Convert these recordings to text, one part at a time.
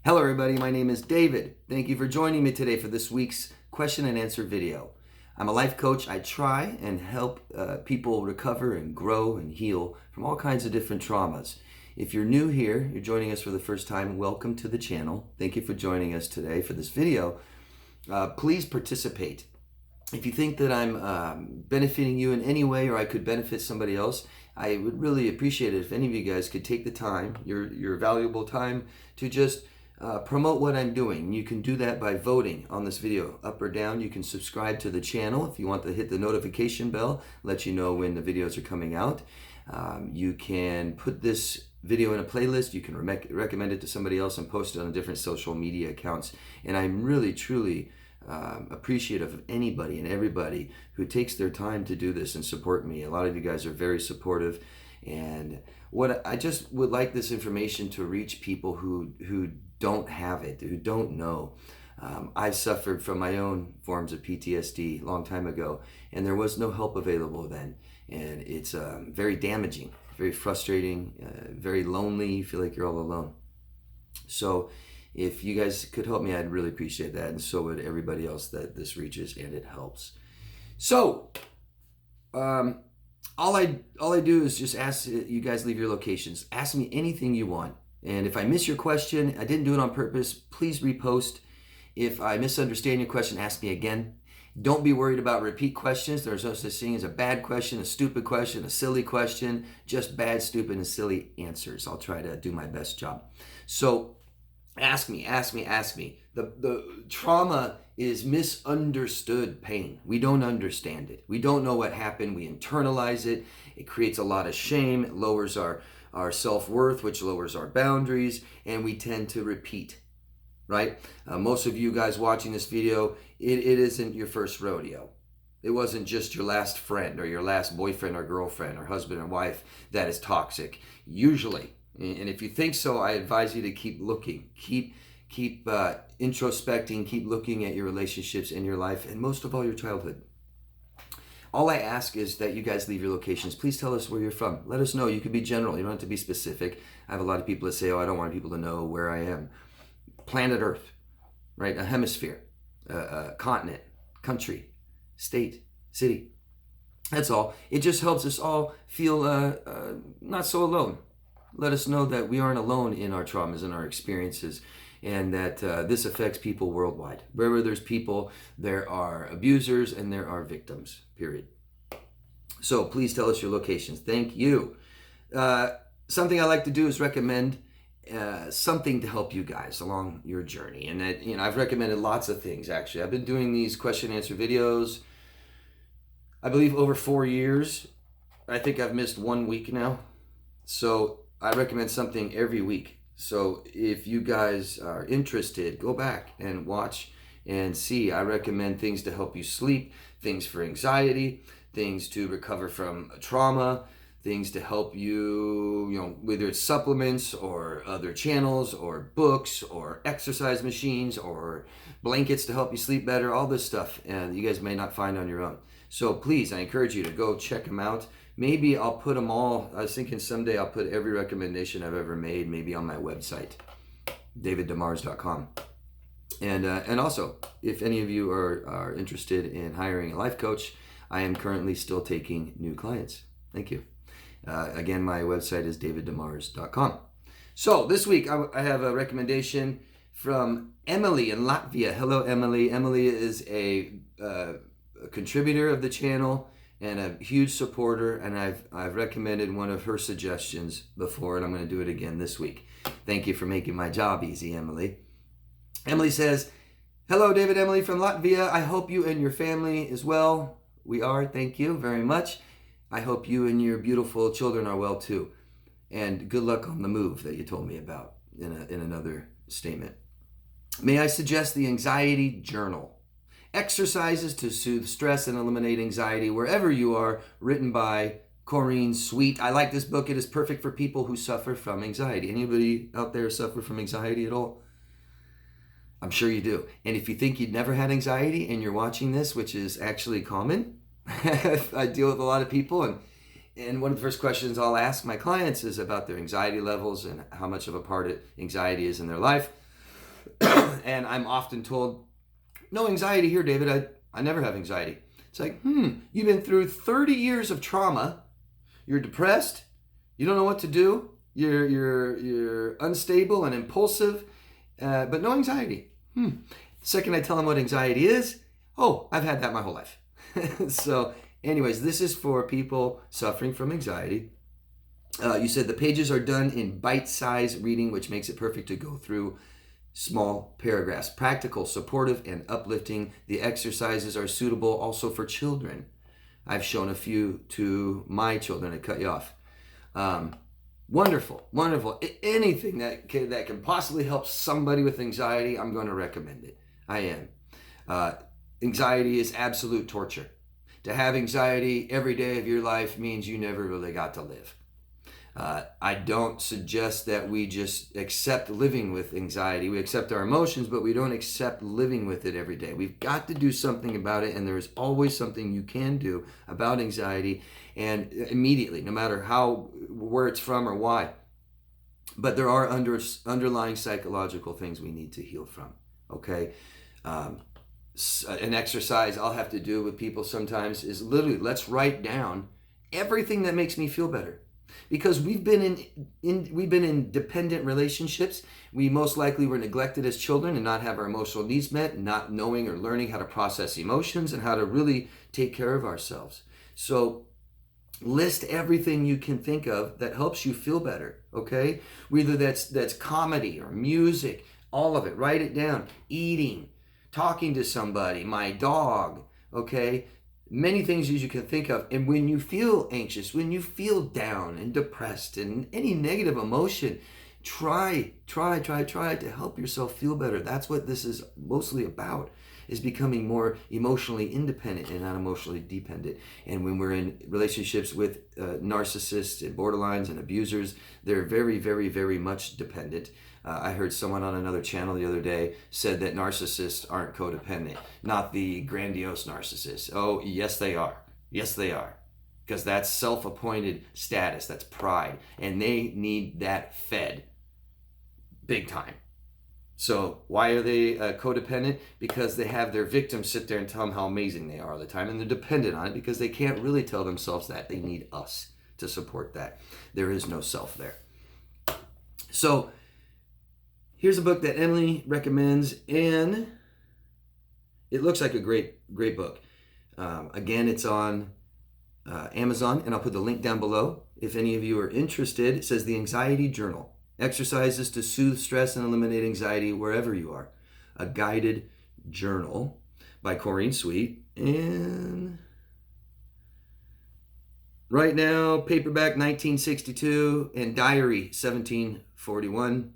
Hello everybody, my name is David. Thank you for joining me today for this week's question and answer video. I'm a life coach. I try and help people recover and grow and heal from all kinds of different traumas. If you're new here, you're joining us for the first time, welcome to the channel. Thank you for joining us today for this video. Please participate. If you think that I'm benefiting you in any way or I could benefit somebody else, I would really appreciate it if any of you guys could take the time, your valuable time, to just promote what I'm doing. You can do that by voting on this video, up or down. You can subscribe to the channel if you want to hit the notification bell, let you know when the videos are coming out. You can put this video in a playlist. You can recommend it to somebody else and post it on different social media accounts. And I'm really, truly appreciative of anybody and everybody who takes their time to do this and support me. A lot of you guys are very supportive. And what I just would like this information to reach people who don't have it, who don't know. I suffered from my own forms of PTSD a long time ago, and there was no help available then. And it's very damaging, very frustrating, very lonely. You feel like you're all alone. So if you guys could help me, I'd really appreciate that. And so would everybody else that this reaches, and it helps. So, all I do is just ask you guys leave your locations. Ask me anything you want. And if I miss your question, I didn't do it on purpose, please repost. If I misunderstand your question, ask me again. Don't be worried about repeat questions. There's no such thing as a bad question, a stupid question, a silly question, just bad, stupid, and silly answers. I'll try to do my best job. So ask me. The trauma is misunderstood pain. We don't understand it. We don't know what happened. We internalize it. It creates a lot of shame. It lowers our self-worth, which lowers our boundaries, and we tend to repeat, right? Most of you guys watching this video, it isn't your first rodeo. It wasn't just your last friend or your last boyfriend or girlfriend or husband or wife that is toxic, usually. And if you think so, I advise you to keep looking, keep introspecting, keep looking at your relationships in your life, and most of all, your childhood. All I ask is that you guys leave your locations. Please tell us where you're from. Let us know. You can be general. You don't have to be specific. I have a lot of people that say, oh, I don't want people to know where I am. Planet Earth, right? A hemisphere, a continent, country, state, city. That's all. It just helps us all feel not so alone. Let us know that we aren't alone in our traumas and our experiences, and that this affects people worldwide. Wherever there's people, there are abusers and there are victims, period. So please tell us your locations. Thank you. Something I like to do is recommend something to help you guys along your journey. And that, I've recommended lots of things, actually. I've been doing these question and answer videos, I believe, over 4 years. I think I've missed 1 week now. So I recommend something every week. So if you guys are interested, go back and watch and see. I recommend things to help you sleep, things for anxiety, things to recover from trauma, things to help you, whether it's supplements or other channels or books or exercise machines or blankets to help you sleep better, all this stuff, and you guys may not find on your own. So please, I encourage you to go check them out. Maybe I'll put them all. I was thinking someday I'll put every recommendation I've ever made maybe on my website, daviddemars.com. And also, if any of you are interested in hiring a life coach, I am currently still taking new clients. Thank you. Again, my website is daviddemars.com. So this week I have a recommendation from Emily in Latvia. Hello, Emily. Emily is a contributor of the channel and a huge supporter, and I've recommended one of her suggestions before, and I'm going to do it again this week. Thank you for making my job easy, Emily. Emily says, hello, David, Emily from Latvia. I hope you and your family is well. We are, thank you very much. I hope you and your beautiful children are well too. And good luck on the move that you told me about in another statement. May I suggest the Anxiety Journal? Exercises to soothe stress and eliminate anxiety wherever you are, written by Corinne Sweet. I like this book. It is perfect for people who suffer from anxiety. Anybody out there suffer from anxiety at all? I'm sure you do. And if you think you'd never had anxiety and you're watching this, which is actually common, I deal with a lot of people, and one of the first questions I'll ask my clients is about their anxiety levels and how much of a part anxiety is in their life. And I'm often told, no anxiety here, David. I never have anxiety. It's like, you've been through 30 years of trauma. You're depressed. You don't know what to do. You're unstable and impulsive, but no anxiety. The second I tell them what anxiety is, oh, I've had that my whole life. So anyways, this is for people suffering from anxiety. You said the pages are done in bite-sized reading, which makes it perfect to go through small paragraphs. Practical, supportive, and uplifting. The exercises are suitable also for children. I've shown a few to my children. I cut you off. Wonderful, wonderful. Anything that can possibly help somebody with anxiety, I'm going to recommend it. I am. Anxiety is absolute torture. To have anxiety every day of your life means you never really got to live. I don't suggest that we just accept living with anxiety. We accept our emotions, but we don't accept living with it every day. We've got to do something about it, and there is always something you can do about anxiety, and immediately, no matter where it's from or why. But there are underlying psychological things we need to heal from, okay? An exercise I'll have to do with people sometimes is literally, let's write down everything that makes me feel better. Because we've been in dependent relationships. We most likely were neglected as children and not have our emotional needs met, not knowing or learning how to process emotions and how to really take care of ourselves. So list everything you can think of that helps you feel better, okay? Whether that's comedy or music, all of it. Write it down. Eating, talking to somebody, my dog, okay? Many things as you can think of. And when you feel anxious, when you feel down and depressed and any negative emotion, try to help yourself feel better. That's what this is mostly about, is becoming more emotionally independent and not emotionally dependent. And when we're in relationships with narcissists and borderlines and abusers, they're very, very, very much dependent. I heard someone on another channel the other day said that narcissists aren't codependent, not the grandiose narcissists. Oh, yes, they are. Yes, they are. Because that's self-appointed status. That's pride. And they need that fed big time. So why are they codependent? Because they have their victims sit there and tell them how amazing they are all the time. And they're dependent on it because they can't really tell themselves that. They need us to support that. There is no self there. So here's a book that Emily recommends, and it looks like a great book. Again, it's on Amazon, and I'll put the link down below if any of you are interested. It says The Anxiety Journal. Exercises to soothe stress and eliminate anxiety wherever you are. A guided journal by Corinne Sweet. And right now, paperback 1962 and diary 1741.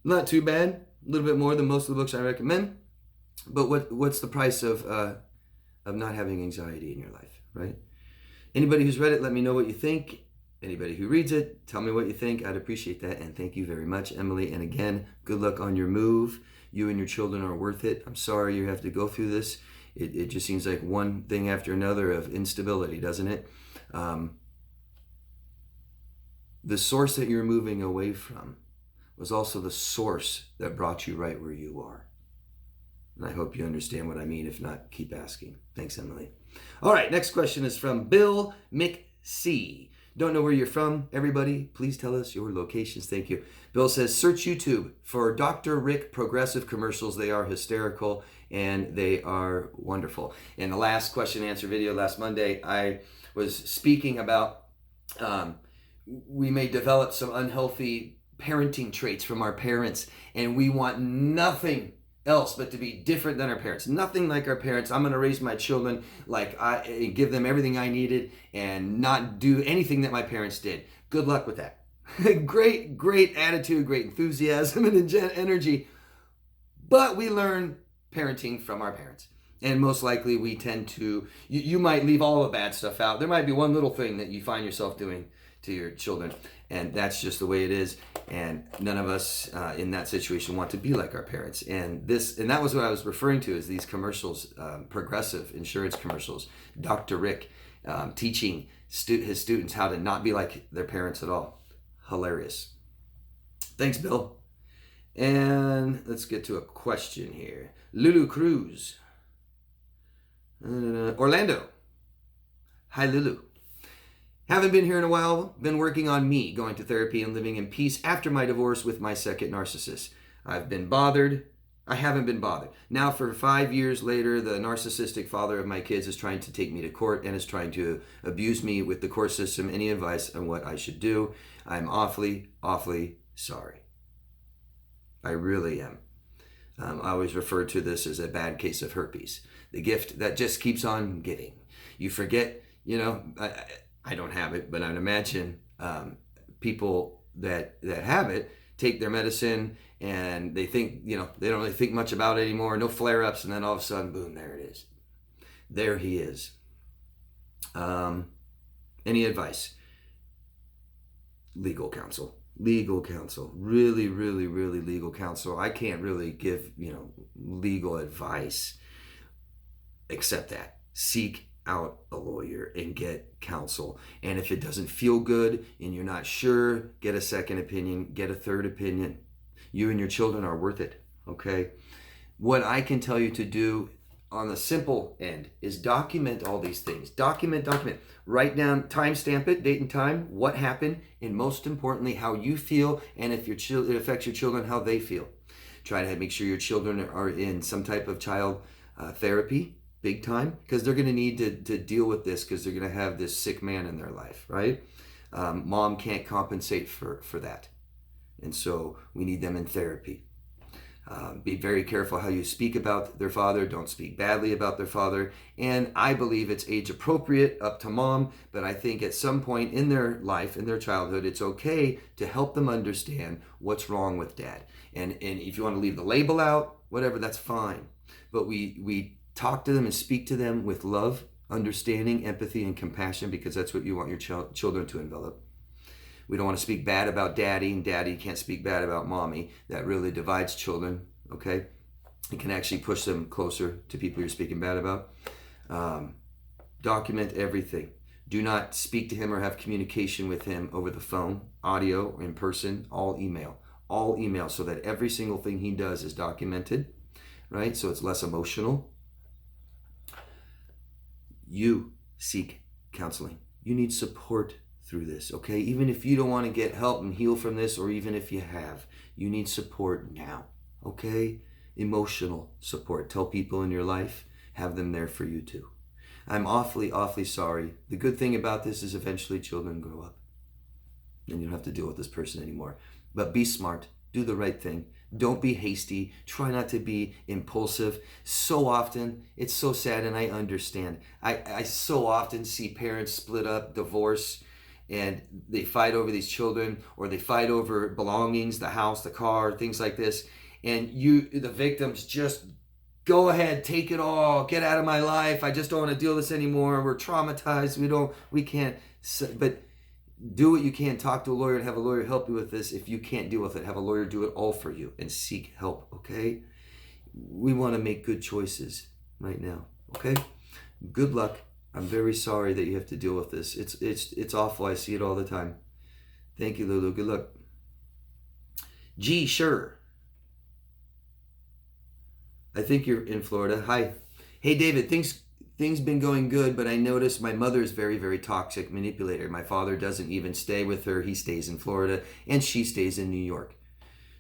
Not too bad. A little bit more than most of the books I recommend. But what's the price of not having anxiety in your life, right? Anybody who's read it, let me know what you think. Anybody who reads it, tell me what you think. I'd appreciate that. And thank you very much, Emily. And again, good luck on your move. You and your children are worth it. I'm sorry you have to go through this. It just seems like one thing after another of instability, doesn't it? The source that you're moving away from was also the source that brought you right where you are. And I hope you understand what I mean. If not, keep asking. Thanks, Emily. All right, next question is from Bill McC. Don't know where you're from, everybody. Please tell us your locations. Thank you. Bill says, search YouTube for Dr. Rick progressive commercials. They are hysterical and they are wonderful. In the last question and answer video last Monday, I was speaking about we may develop some unhealthy parenting traits from our parents, and we want nothing else but to be different than our parents. Nothing like our parents. I'm going to raise my children like I give them everything I needed and not do anything that my parents did. Good luck with that. Great attitude, great enthusiasm and energy. But we learn parenting from our parents. And most likely we tend to, you might leave all the bad stuff out. There might be one little thing that you find yourself doing to your children. And that's just the way it is. And none of us in that situation want to be like our parents. And that was what I was referring to, is these commercials, progressive insurance commercials. Dr. Rick teaching his students how to not be like their parents at all. Hilarious. Thanks, Bill. And let's get to a question here. Lulu Cruz. Orlando. Hi, Lulu. Haven't been here in a while. Been working on me, going to therapy and living in peace after my divorce with my second narcissist. I haven't been bothered. Now, for 5 years later, the narcissistic father of my kids is trying to take me to court and is trying to abuse me with the court system. Any advice on what I should do? I'm awfully, awfully sorry. I really am. I always refer to this as a bad case of herpes, the gift that just keeps on giving. You forget, I don't have it, but I'd imagine people that have it take their medicine and they think, they don't really think much about it anymore, no flare-ups, and then all of a sudden, boom, there it is. There he is. Any advice? Legal counsel. Really, really, really legal counsel. I can't really give, legal advice except that. Seek out a lawyer and get counsel. And if it doesn't feel good and you're not sure, get a second opinion, get a third opinion. You and your children are worth it, okay? What I can tell you to do on the simple end is document all these things. Document. Write down, timestamp it, date and time, what happened, and most importantly, how you feel, and if it affects your children, how they feel. Try to make sure your children are in some type of child therapy, big time, because they're going to need to deal with this because they're going to have this sick man in their life, right? Mom can't compensate for that. And so we need them in therapy. Be very careful how you speak about their father. Don't speak badly about their father. And I believe it's age appropriate, up to mom, but I think at some point in their life, in their childhood, it's okay to help them understand what's wrong with dad. And if you want to leave the label out, whatever, that's fine. But we talk to them and speak to them with love, understanding, empathy, and compassion, because that's what you want your children to envelop. We don't want to speak bad about daddy, and daddy can't speak bad about mommy. That really divides children, okay? It can actually push them closer to people you're speaking bad about. Document everything. Do not speak to him or have communication with him over the phone, audio, or in person, all email. All email, so that every single thing he does is documented, right? So it's less emotional. You seek counseling. You need support through this, okay? Even if you don't want to get help and heal from this, or even if you have, you need support now, okay? Emotional support. Tell people in your life, have them there for you too. I'm awfully, awfully sorry. The good thing about this is eventually children grow up and you don't have to deal with this person anymore. But be smart, do the right thing. Don't be hasty. Try not to be impulsive. So often, it's so sad, and I understand. I so often see parents split up, divorce, and they fight over these children, or they fight over belongings, the house, the car, things like this. And the victims, just go ahead, take it all, get out of my life. I just don't want to deal with this anymore. We're traumatized. We can't. But do what you can. Talk to a lawyer and have a lawyer help you with this. If you can't deal with it, have a lawyer do it all for you and seek help, okay? We want to make good choices right now, okay? Good luck. I'm very sorry that you have to deal with this. It's awful. I see it all the time. Thank you, Lulu. Good luck. G, sure. I think you're in Florida. Hi. Hey, David. Things been going good, but I noticed my mother is very, very toxic manipulator. My father doesn't even stay with her. He stays in Florida, and she stays in New York.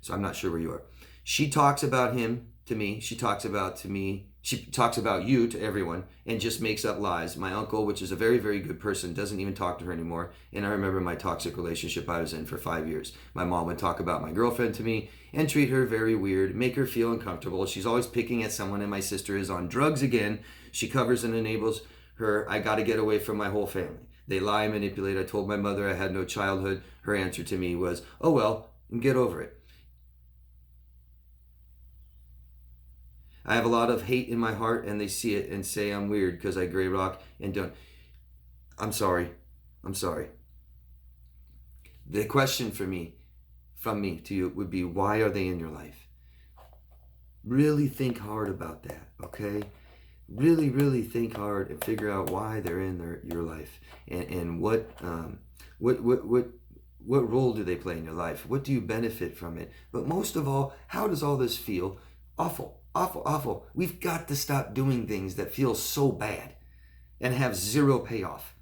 So I'm not sure where you are. She talks about him to me. She talks about you to everyone, and just makes up lies. My uncle, which is a very, very good person, doesn't even talk to her anymore. And I remember my toxic relationship I was in for 5 years. My mom would talk about my girlfriend to me and treat her very weird, make her feel uncomfortable. She's always picking at someone, and my sister is on drugs again. She covers and enables her. I got to get away from my whole family. They lie and manipulate. I told my mother I had no childhood. Her answer to me was, oh well, get over it. I have a lot of hate in my heart, and they see it and say I'm weird because I gray rock and don't. I'm sorry. The question from me to you would be, why are they in your life? Really think hard about that, okay? Really, really think hard and figure out why they're in your life, and what What role do they play in your life? What do you benefit from it? But most of all, how does all this feel? Awful, awful, awful. We've got to stop doing things that feel so bad and have zero payoff.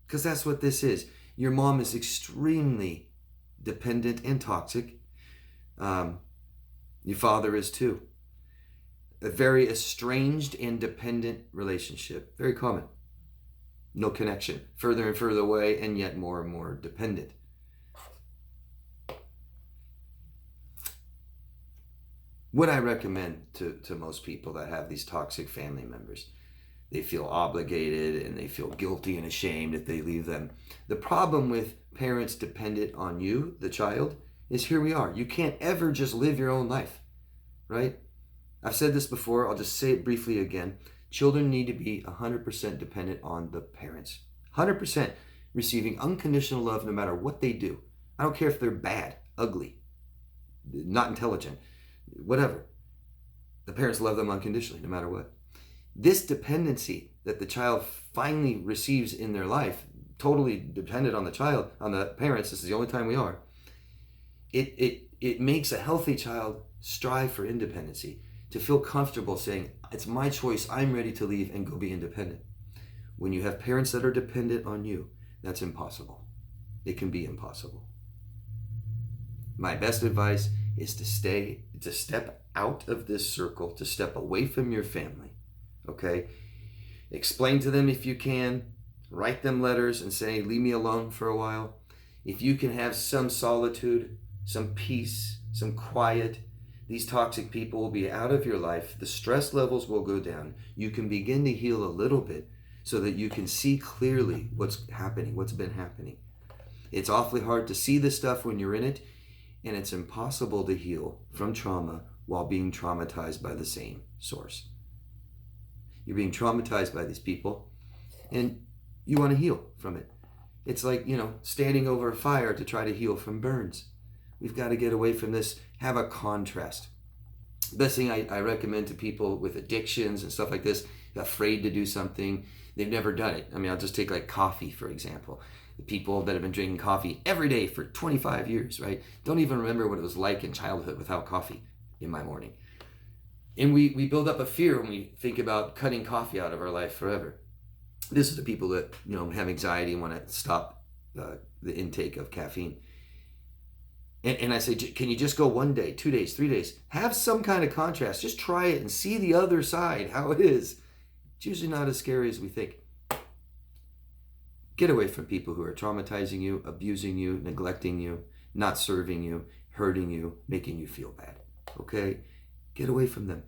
Because that's what this is. Your mom is extremely dependent and toxic. Your father is too. A very estranged and dependent relationship. Very common. No connection. Further and further away, and yet more and more dependent. What I recommend to most people that have these toxic family members, they feel obligated and they feel guilty and ashamed if they leave them. The problem with parents dependent on you, the child, is here we are. You can't ever just live your own life, right? I've said this before. I'll just say it briefly again. Children need to be 100% dependent on the parents. 100% receiving unconditional love no matter what they do. I don't care if they're bad, ugly, not intelligent, whatever. The parents love them unconditionally no matter what. This dependency that the child finally receives in their life, totally dependent on the child, on the parents, this is the only time we are, it makes a healthy child strive for independency, to feel comfortable saying, it's my choice, I'm ready to leave and go be independent. When you have parents that are dependent on you, that's impossible. It can be impossible. My best advice is to step out of this circle, to step away from your family, okay? Explain to them if you can, write them letters and say, leave me alone for a while. If you can have some solitude, some peace, some quiet, these toxic people will be out of your life. The stress levels will go down. You can begin to heal a little bit so that you can see clearly what's happening, what's been happening. It's awfully hard to see this stuff when you're in it, and it's impossible to heal from trauma while being traumatized by the same source. You're being traumatized by these people, and you want to heal from it. It's like, standing over a fire to try to heal from burns. We've got to get away from this, have a contrast. Best thing I recommend to people with addictions and stuff like this, afraid to do something, they've never done it. I mean, I'll just take like coffee, for example. The people that have been drinking coffee every day for 25 years, right? Don't even remember what it was like in childhood without coffee in my morning. And we build up a fear when we think about cutting coffee out of our life forever. This is the people that, have anxiety and want to stop the intake of caffeine. And I say, can you just go 1 day, 2 days, 3 days? Have some kind of contrast. Just try it and see the other side, how it is. It's usually not as scary as we think. Get away from people who are traumatizing you, abusing you, neglecting you, not serving you, hurting you, making you feel bad. Okay? Get away from them.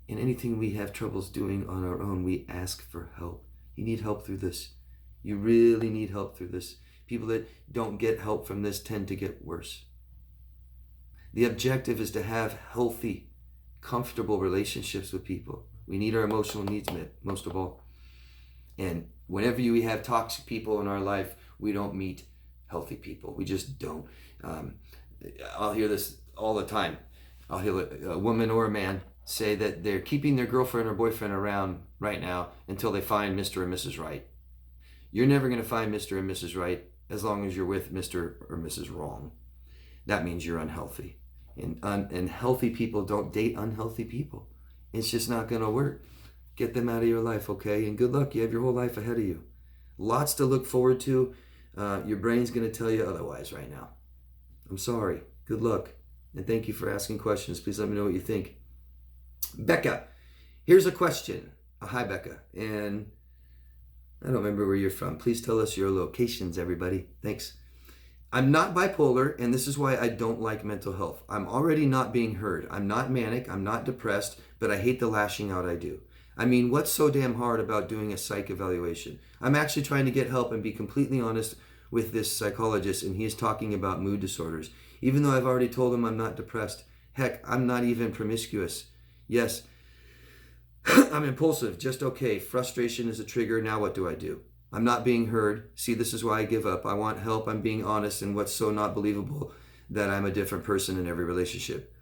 And anything we have troubles doing on our own, we ask for help. You need help through this. You really need help through this. People that don't get help from this tend to get worse. The objective is to have healthy, comfortable relationships with people. We need our emotional needs met, most of all. And whenever we have toxic people in our life, we don't meet healthy people. We just don't. I'll hear this all the time. I'll hear a woman or a man say that they're keeping their girlfriend or boyfriend around right now until they find Mr. and Mrs. Right. You're never going to find Mr. and Mrs. Right as long as you're with Mr. or Mrs. Wrong. That means you're unhealthy. And healthy people don't date unhealthy people. It's just not going to work. Get them out of your life, okay? And good luck. You have your whole life ahead of you. Lots to look forward to. Your brain's going to tell you otherwise right now. I'm sorry. Good luck. And thank you for asking questions. Please let me know what you think. Becca, here's a question. Hi, Becca. And I don't remember where you're from. Please tell us your locations, everybody. Thanks. I'm not bipolar, and this is why I don't like mental health. I'm already not being heard. I'm not manic. I'm not depressed, but I hate the lashing out I do. I mean, what's so damn hard about doing a psych evaluation? I'm actually trying to get help and be completely honest with this psychologist, and he is talking about mood disorders. Even though I've already told him I'm not depressed. Heck, I'm not even promiscuous. Yes, I'm impulsive, just okay. Frustration is a trigger. Now what do I do? I'm not being heard. See, this is why I give up. I want help. I'm being honest. And what's so not believable that I'm a different person in every relationship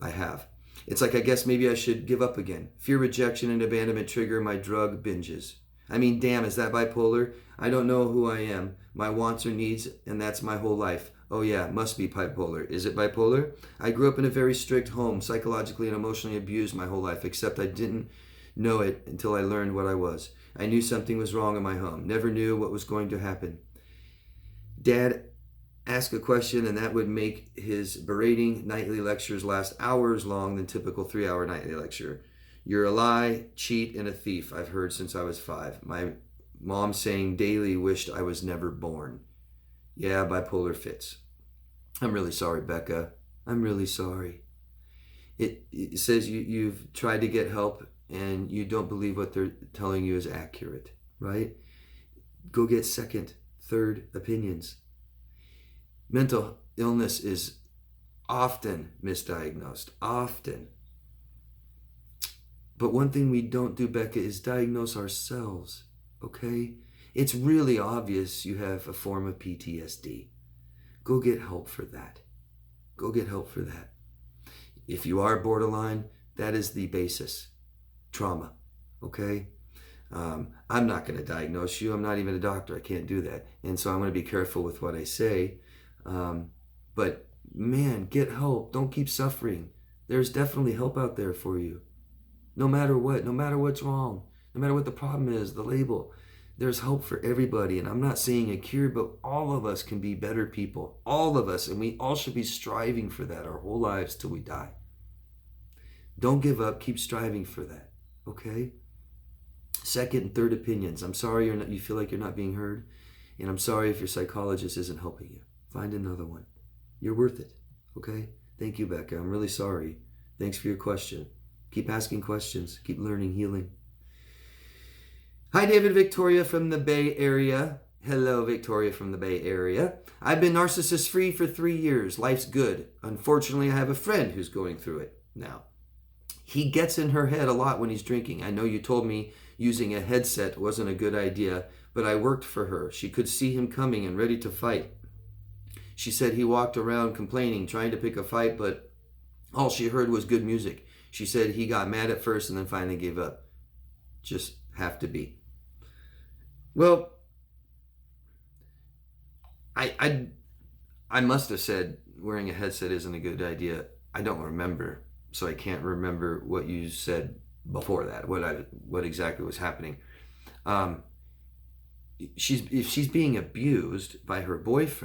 I have. It's like, I guess maybe I should give up again. Fear, rejection, and abandonment trigger my drug binges. I mean, damn, is that bipolar? I don't know who I am, my wants or needs, and that's my whole life. Oh yeah, must be bipolar. Is it bipolar? I grew up in a very strict home, psychologically and emotionally abused my whole life, except I didn't know it until I learned what I was. I knew something was wrong in my home, never knew what was going to happen. Dad asked a question, and that would make his berating nightly lectures last hours long than typical 3-hour nightly lecture. You're a lie, cheat, and a thief, I've heard since I was 5. My mom saying daily wished I was never born. Yeah, bipolar fits. I'm really sorry, Becca. I'm really sorry. It says you've tried to get help and you don't believe what they're telling you is accurate, right? Go get second, third opinions. Mental illness is often misdiagnosed, often. But one thing we don't do, Becca, is diagnose ourselves, okay? It's really obvious you have a form of PTSD. Go get help for that. Go get help for that. If you are borderline, that is the basis. Trauma, okay? I'm not going to diagnose you. I'm not even a doctor. I can't do that. And so I'm going to be careful with what I say. But man, get help. Don't keep suffering. There's definitely help out there for you. No matter what, no matter what's wrong, no matter what the problem is, the label, there's hope for everybody. And I'm not saying a cure, but all of us can be better people. All of us. And we all should be striving for that our whole lives till we die. Don't give up. Keep striving for that. Okay? Second and third opinions. I'm sorry you feel like you're not being heard. And I'm sorry if your psychologist isn't helping you. Find another one. You're worth it. Okay? Thank you, Becca. I'm really sorry. Thanks for your question. Keep asking questions. Keep learning, healing. Hi, David, Victoria from the Bay Area. Hello, Victoria from the Bay Area. I've been narcissist free for 3 years. Life's good. Unfortunately, I have a friend who's going through it now. He gets in her head a lot when he's drinking. I know you told me using a headset wasn't a good idea, but I worked for her. She could see him coming and ready to fight. She said he walked around complaining, trying to pick a fight, but all she heard was good music. She said he got mad at first and then finally gave up. Just have to be. Well, I must have said wearing a headset isn't a good idea. I don't remember, so I can't remember what you said before that, what exactly was happening. If she's being abused by her boyfriend,